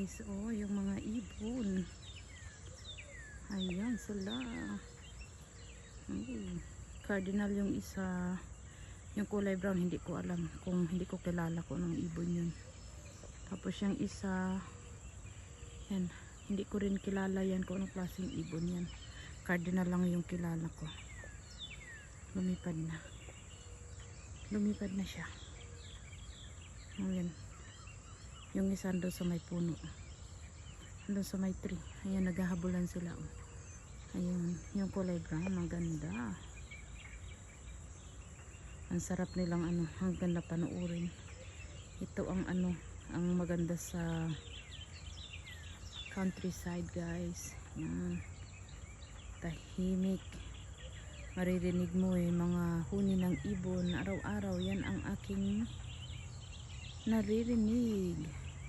guys, oh, yung mga ibon. Ayan sila. Cardinal yung isa. Yung kulay brown, hindi ko alam kung hindi ko kilala ko ng ibon yun. Tapos yung isa, yan, hindi ko rin kilala yan kung anong klaseng ibon yan. Cardinal lang yung kilala ko. Lumipad na. Lumipad na siya. Ayan. Yung isa doon sa may puno. Doon sa may tree. Ayan, naghahabulan sila. Oh. Ayun, yung kulay brown, ang ganda. Ang sarap nilang ano, ang ganda panuorin. Ito ang ano, ang maganda sa countryside guys. Yan. Tahimik. Maririnig mo mga huni ng ibon araw-araw. Yan ang aking naririnig.